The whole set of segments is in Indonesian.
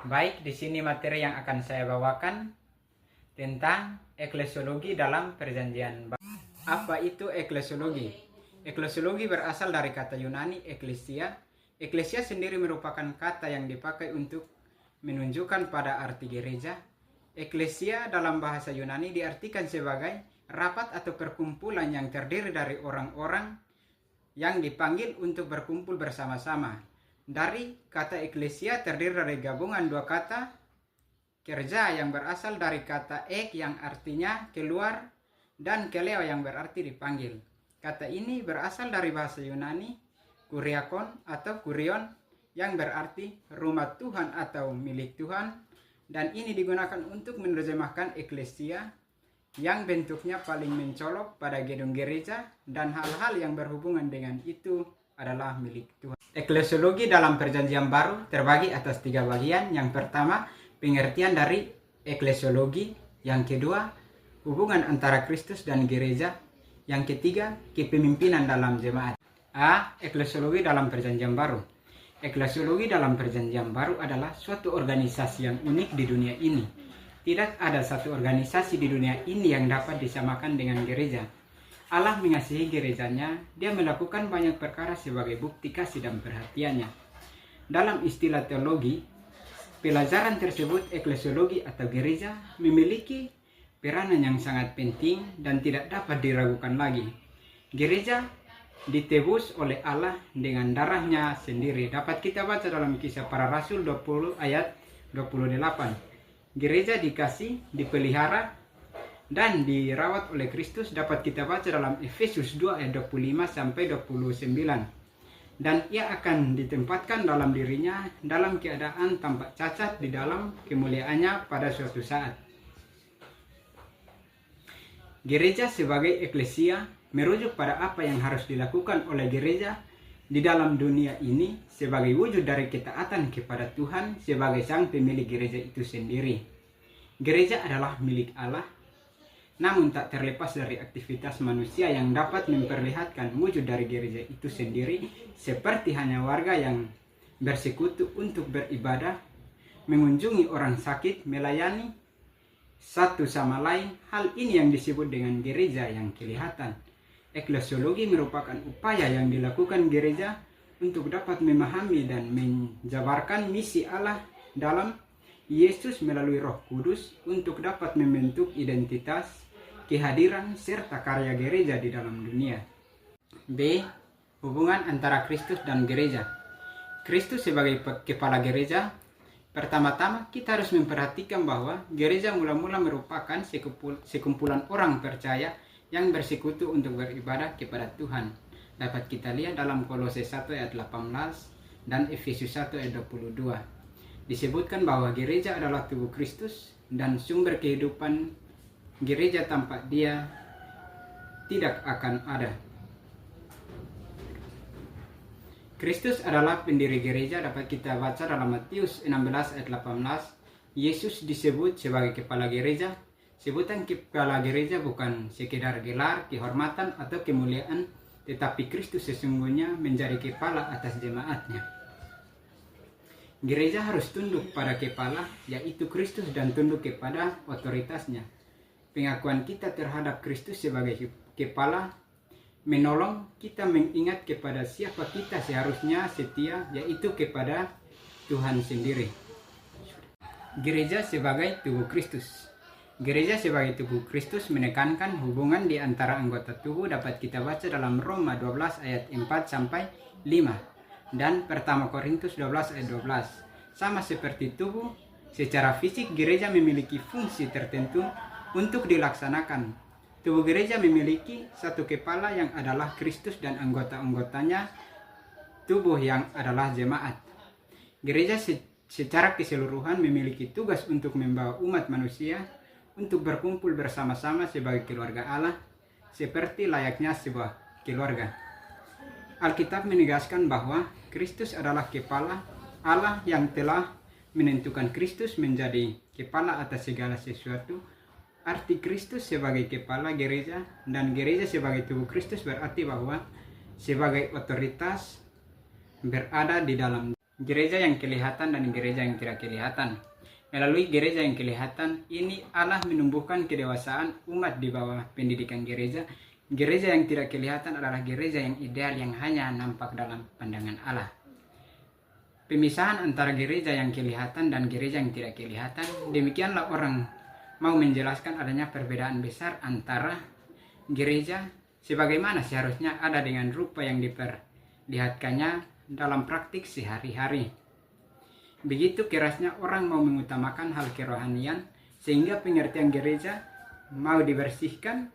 Baik, di sini materi yang akan saya bawakan tentang eklesiologi dalam Perjanjian Baru. Apa itu eklesiologi? Eklesiologi berasal dari kata Yunani eklesia. Eklesia sendiri merupakan kata yang dipakai untuk menunjukkan pada arti gereja. Eklesia dalam bahasa Yunani diartikan sebagai rapat atau perkumpulan yang terdiri dari orang-orang yang dipanggil untuk berkumpul bersama-sama. Dari kata eklesia terdiri dari gabungan dua kata kerja yang berasal dari kata ek yang artinya keluar dan keleo yang berarti dipanggil. Kata ini berasal dari bahasa Yunani kuriakon atau kurion yang berarti rumah Tuhan atau milik Tuhan, dan ini digunakan untuk menerjemahkan eklesia yang bentuknya paling mencolok pada gedung gereja dan hal-hal yang berhubungan dengan itu adalah milik Tuhan. Eklesiologi dalam Perjanjian Baru terbagi atas 3 bagian. Yang pertama, pengertian dari eklesiologi. Yang kedua, hubungan antara Kristus dan gereja. Yang ketiga, kepemimpinan dalam jemaat. Eklesiologi dalam Perjanjian Baru. Eklesiologi dalam Perjanjian Baru adalah suatu organisasi yang unik di dunia ini. Tidak ada satu organisasi di dunia ini yang dapat disamakan dengan gereja. Allah mengasihi gerejanya, dia melakukan banyak perkara sebagai bukti kasih dan perhatiannya. Dalam istilah teologi, pelajaran tersebut eklesiologi atau gereja memiliki peranan yang sangat penting dan tidak dapat diragukan lagi. Gereja ditebus oleh Allah dengan darahnya sendiri. Dapat kita baca dalam Kisah Para Rasul 20 ayat 28. Gereja dikasih, dipelihara, dan dirawat oleh Kristus. Dapat kita baca dalam Efesus 2 ayat 25 sampai 29. Dan ia akan ditempatkan dalam dirinya dalam keadaan tanpa cacat di dalam kemuliaannya pada suatu saat. Gereja sebagai eklesia merujuk pada apa yang harus dilakukan oleh gereja di dalam dunia ini sebagai wujud dari ketaatan kepada Tuhan sebagai sang pemilik gereja itu sendiri. Gereja adalah milik Allah, namun tak terlepas dari aktivitas manusia yang dapat memperlihatkan wujud dari gereja itu sendiri, seperti hanya warga yang bersekutu untuk beribadah, mengunjungi orang sakit, melayani satu sama lain. Hal ini yang disebut dengan gereja yang kelihatan. Eklesiologi merupakan upaya yang dilakukan gereja untuk dapat memahami dan menjabarkan misi Allah dalam Yesus melalui Roh Kudus untuk dapat membentuk identitas, kehadiran, serta karya gereja di dalam dunia. B. Hubungan antara Kristus dan gereja. Kristus sebagai kepala gereja. Pertama-tama kita harus memperhatikan bahwa gereja mula-mula merupakan sekumpulan orang percaya yang bersekutu untuk beribadah kepada Tuhan. Dapat kita lihat dalam Kolose 1 ayat 18 dan Efesus 1 ayat 22. Disebutkan bahwa gereja adalah tubuh Kristus dan sumber kehidupan gereja tanpa dia tidak akan ada. Kristus adalah pendiri gereja. Dapat kita baca dalam Matius 16 ayat 18. Yesus disebut sebagai kepala gereja. Sebutan kepala gereja bukan sekedar gelar, kehormatan, atau kemuliaan, tetapi Kristus sesungguhnya menjadi kepala atas jemaatnya. Gereja harus tunduk pada kepala, yaitu Kristus, dan tunduk kepada otoritasnya. Pengakuan kita terhadap Kristus sebagai kepala menolong kita mengingat kepada siapa kita seharusnya setia, yaitu kepada Tuhan sendiri. Gereja sebagai tubuh Kristus. Gereja sebagai tubuh Kristus menekankan hubungan di antara anggota tubuh. Dapat kita baca dalam Roma 12 ayat 4 sampai 5 dan pertama Korintus 12 ayat 12. Sama seperti tubuh, secara fisik gereja memiliki fungsi tertentu untuk dilaksanakan. Tubuh gereja memiliki satu kepala yang adalah Kristus dan anggota-anggotanya tubuh yang adalah jemaat. Gereja secara keseluruhan memiliki tugas untuk membawa umat manusia untuk berkumpul bersama-sama sebagai keluarga Allah, seperti layaknya sebuah keluarga. Alkitab menegaskan bahwa Kristus adalah kepala. Allah yang telah menentukan Kristus menjadi kepala atas segala sesuatu. Arti Kristus sebagai kepala gereja dan gereja sebagai tubuh Kristus berarti bahwa sebagai otoritas berada di dalam gereja yang kelihatan dan gereja yang tidak kelihatan. Melalui gereja yang kelihatan ini, Allah menumbuhkan kedewasaan umat di bawah pendidikan gereja. Gereja yang tidak kelihatan adalah gereja yang ideal yang hanya nampak dalam pandangan Allah. Pemisahan antara gereja yang kelihatan dan gereja yang tidak kelihatan, demikianlah orang mau menjelaskan adanya perbedaan besar antara gereja sebagaimana seharusnya ada dengan rupa yang diperlihatkannya dalam praktik sehari-hari. Begitu kerasnya orang mau mengutamakan hal kerohanian sehingga pengertian gereja mau dibersihkan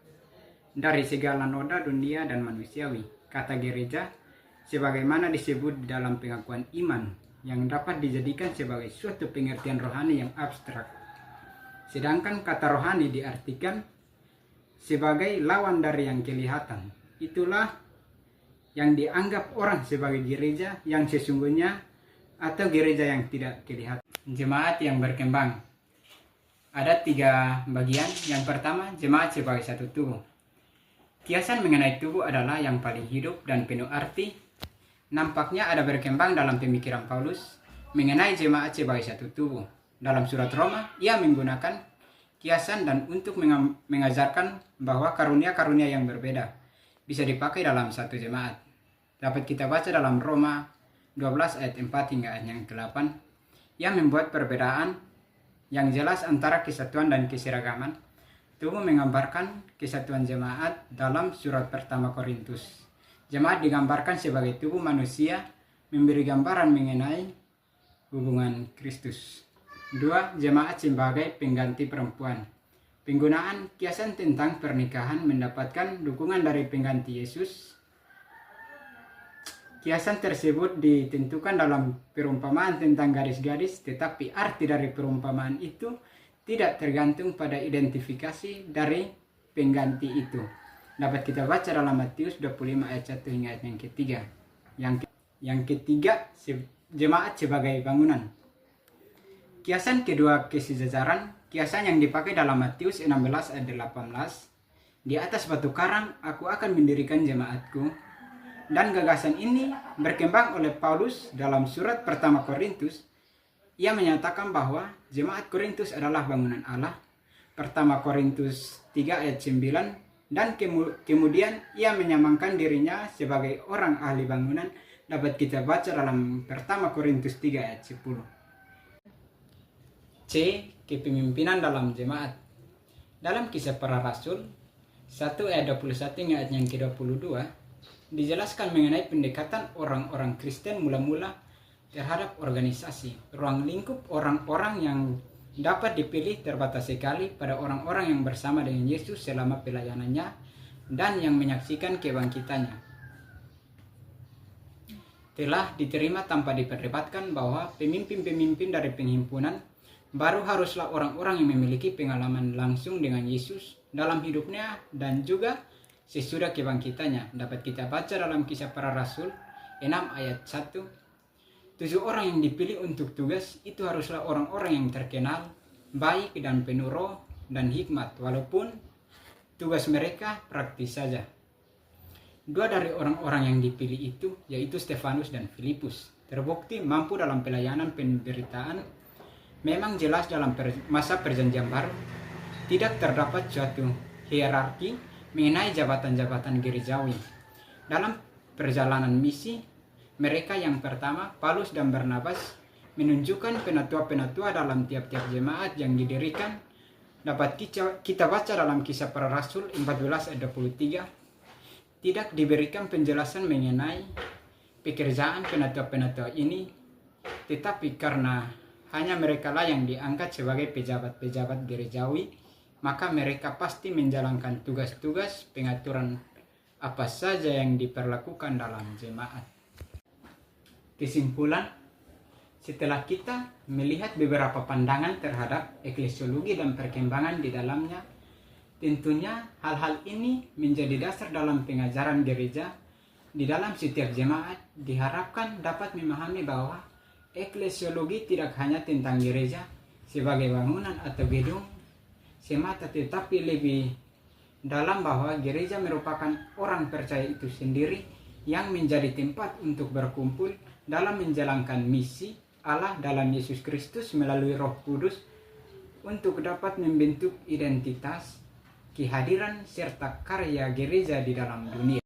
dari segala noda dunia dan manusiawi. Kata gereja sebagaimana disebut di dalam pengakuan iman yang dapat dijadikan sebagai suatu pengertian rohani yang abstrak. Sedangkan kata rohani diartikan sebagai lawan dari yang kelihatan. Itulah yang dianggap orang sebagai gereja yang sesungguhnya atau gereja yang tidak kelihatan. Jemaat yang berkembang. Ada 3 bagian. Yang pertama, jemaat sebagai satu tubuh. Kiasan mengenai tubuh adalah yang paling hidup dan penuh arti. Nampaknya ada berkembang dalam pemikiran Paulus mengenai jemaat sebagai satu tubuh. Dalam surat Roma, ia menggunakan kiasan dan untuk mengajarkan bahwa karunia-karunia yang berbeda bisa dipakai dalam satu jemaat. Dapat kita baca dalam Roma 12 ayat 4 hingga ayat yang ke-8 yang membuat perbedaan yang jelas antara kesatuan dan keseragaman. Tubuh menggambarkan kesatuan jemaat dalam surat pertama Korintus. Jemaat digambarkan sebagai tubuh manusia, memberi gambaran mengenai hubungan Kristus. 2. Jemaat sebagai pengganti perempuan. Penggunaan kiasan tentang pernikahan mendapatkan dukungan dari pengganti Yesus. Kiasan tersebut ditentukan dalam perumpamaan tentang gadis-gadis, tetapi arti dari perumpamaan itu tidak tergantung pada identifikasi dari pengganti itu. Dapat kita baca dalam Matius 25 ayat 1 hingga ayat yang ketiga. Yang ketiga, jemaat sebagai bangunan. Kiasan kedua kesejajaran, kiasan yang dipakai dalam Matius 16 ayat 18. Di atas batu karang aku akan mendirikan jemaatku. Dan gagasan ini berkembang oleh Paulus dalam surat pertama Korintus. Ia menyatakan bahwa jemaat Korintus adalah bangunan Allah. Pertama Korintus 3 ayat 9. Dan kemudian ia menyamakan dirinya sebagai orang ahli bangunan. Dapat kita baca dalam pertama Korintus 3 ayat 10. C. Kepemimpinan dalam jemaat. Dalam Kisah Para Rasul 1 ayat 21 hingga ayat yang ke-22 dijelaskan mengenai pendekatan orang-orang Kristen mula-mula terhadap organisasi. Ruang lingkup orang-orang yang dapat dipilih terbatas sekali pada orang-orang yang bersama dengan Yesus selama pelayanannya dan yang menyaksikan kebangkitannya. Telah diterima tanpa diperdebatkan bahwa pemimpin-pemimpin dari penghimpunan baru haruslah orang-orang yang memiliki pengalaman langsung dengan Yesus dalam hidupnya dan juga sesudah kebangkitannya. Dapat kita baca dalam Kisah Para Rasul 6 ayat 1. 7 orang yang dipilih untuk tugas itu haruslah orang-orang yang terkenal, baik dan penuh roh dan hikmat, walaupun tugas mereka praktis saja. 2 dari orang-orang yang dipilih itu, yaitu Stefanus dan Filipus, terbukti mampu dalam pelayanan pemberitaan. Memang jelas dalam masa perjanjian baru tidak terdapat suatu hierarki mengenai jabatan-jabatan gerejawi. Dalam perjalanan misi mereka yang pertama, Paulus dan Barnabas menunjukkan penatua-penatua dalam tiap-tiap jemaat yang didirikan. Dapat kita baca dalam Kisah Para Rasul 14 ayat 23. Tidak diberikan penjelasan mengenai pekerjaan penatua-penatua ini, tetapi karena hanya mereka lah yang diangkat sebagai pejabat-pejabat gerejawi, maka mereka pasti menjalankan tugas-tugas pengaturan apa saja yang diperlakukan dalam jemaat. Kesimpulan, setelah kita melihat beberapa pandangan terhadap eklesiologi dan perkembangan di dalamnya, tentunya hal-hal ini menjadi dasar dalam pengajaran gereja. Di dalam setiap jemaat diharapkan dapat memahami bahwa eklesiologi tidak hanya tentang gereja sebagai bangunan atau gedung semata, tetapi lebih dalam bahwa gereja merupakan orang percaya itu sendiri yang menjadi tempat untuk berkumpul dalam menjalankan misi Allah dalam Yesus Kristus melalui Roh Kudus untuk dapat membentuk identitas, kehadiran, serta karya gereja di dalam dunia.